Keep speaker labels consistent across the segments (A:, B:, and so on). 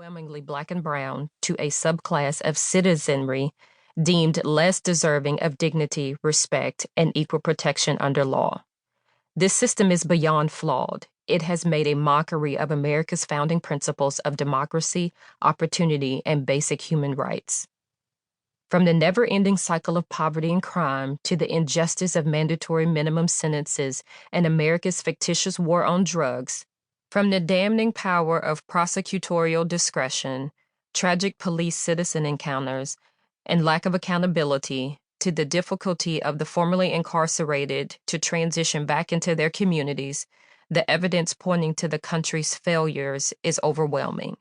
A: overwhelmingly black and brown to a subclass of citizenry deemed less deserving of dignity, respect, and equal protection under law. This system is beyond flawed. It has made a mockery of America's founding principles of democracy, opportunity, and basic human rights. From the never-ending cycle of poverty and crime to the injustice of mandatory minimum sentences and America's fictitious war on drugs, from the damning power of prosecutorial discretion, tragic police-citizen encounters, and lack of accountability, to the difficulty of the formerly incarcerated to transition back into their communities, the evidence pointing to the country's failures is overwhelming.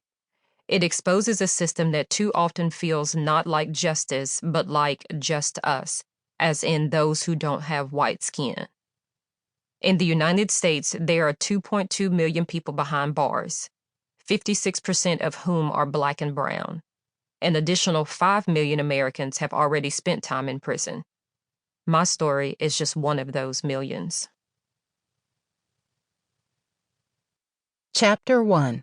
A: It exposes a system that too often feels not like justice, but like just us, as in those who don't have white skin. In the United States, there are 2.2 million people behind bars, 56% of whom are black and brown. An additional 5 million Americans have already spent time in prison. My story is just one of those millions.
B: Chapter 1.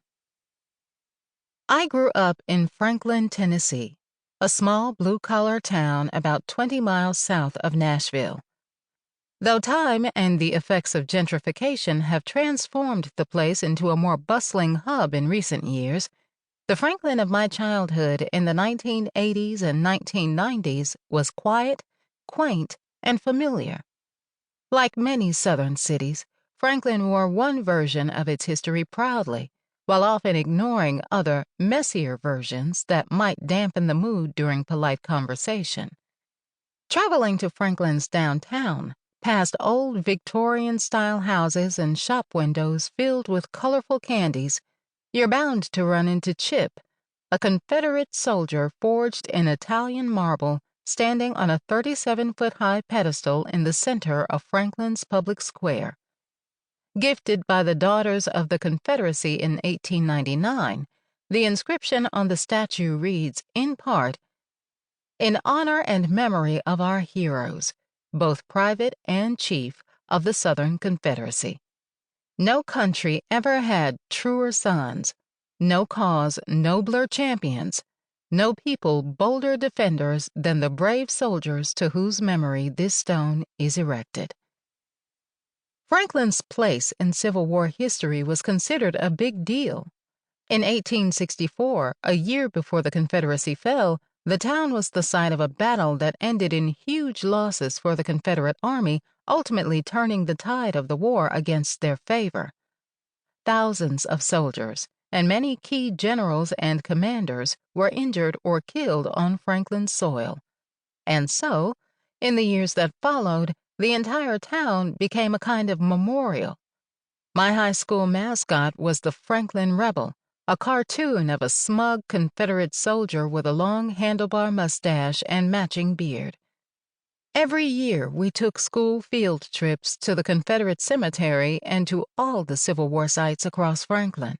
B: I grew up in Franklin, Tennessee, a small blue-collar town about 20 miles south of Nashville. Though time and the effects of gentrification have transformed the place into a more bustling hub in recent years, the Franklin of my childhood in the 1980s and 1990s was quiet, quaint, and familiar. Like many Southern cities, Franklin wore one version of its history proudly, while often ignoring other, messier versions that might dampen the mood during polite conversation. Traveling to Franklin's downtown, past old Victorian-style houses and shop windows filled with colorful candies, you're bound to run into Chip, a Confederate soldier forged in Italian marble standing on a 37-foot-high pedestal in the center of Franklin's public square. Gifted by the Daughters of the Confederacy in 1899, the inscription on the statue reads, in part, "In honor and memory of our heroes, both private and chief, of the Southern Confederacy. No country ever had truer sons, no cause nobler champions, no people bolder defenders than the brave soldiers to whose memory this stone is erected." Franklin's place in Civil War history was considered a big deal. In 1864, a year before the Confederacy fell, the town was the site of a battle that ended in huge losses for the Confederate Army, ultimately turning the tide of the war against their favor. Thousands of soldiers and many key generals and commanders were injured or killed on Franklin's soil. And so, in the years that followed, the entire town became a kind of memorial. My high school mascot was the Franklin Rebel, a cartoon of a smug Confederate soldier with a long handlebar mustache and matching beard. Every year we took school field trips to the Confederate Cemetery and to all the Civil War sites across Franklin.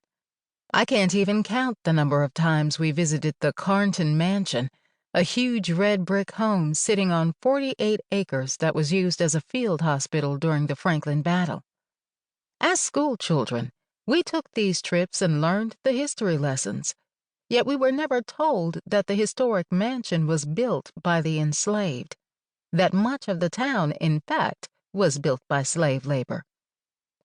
B: I can't even count the number of times we visited the Carnton Mansion, a huge red brick home sitting on 48 acres that was used as a field hospital during the Franklin battle. As school children, we took these trips and learned the history lessons, yet we were never told that the historic mansion was built by the enslaved, that much of the town, in fact, was built by slave labor,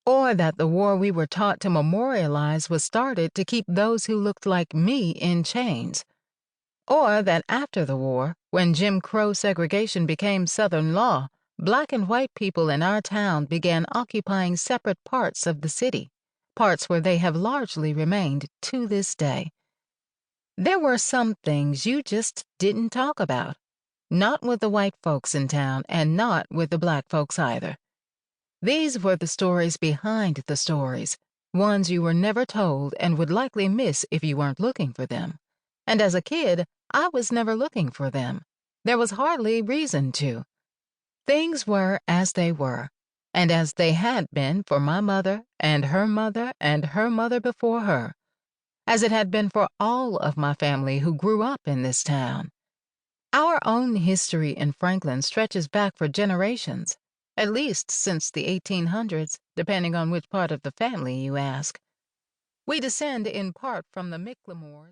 B: or that the war we were taught to memorialize was started to keep those who looked like me in chains, or that after the war, when Jim Crow segregation became Southern law, black and white people in our town began occupying separate parts of the city, parts where they have largely remained to this day. There were some things you just didn't talk about, not with the white folks in town and not with the black folks either. These were the stories behind the stories, ones you were never told and would likely miss if you weren't looking for them. And as a kid, I was never looking for them. There was hardly reason to. Things were as they were, and as they had been for my mother and her mother and her mother before her, as it had been for all of my family who grew up in this town. Our own history in Franklin stretches back for generations, at least since the 1800s, depending on which part of the family you ask. We descend in part from the McLemores.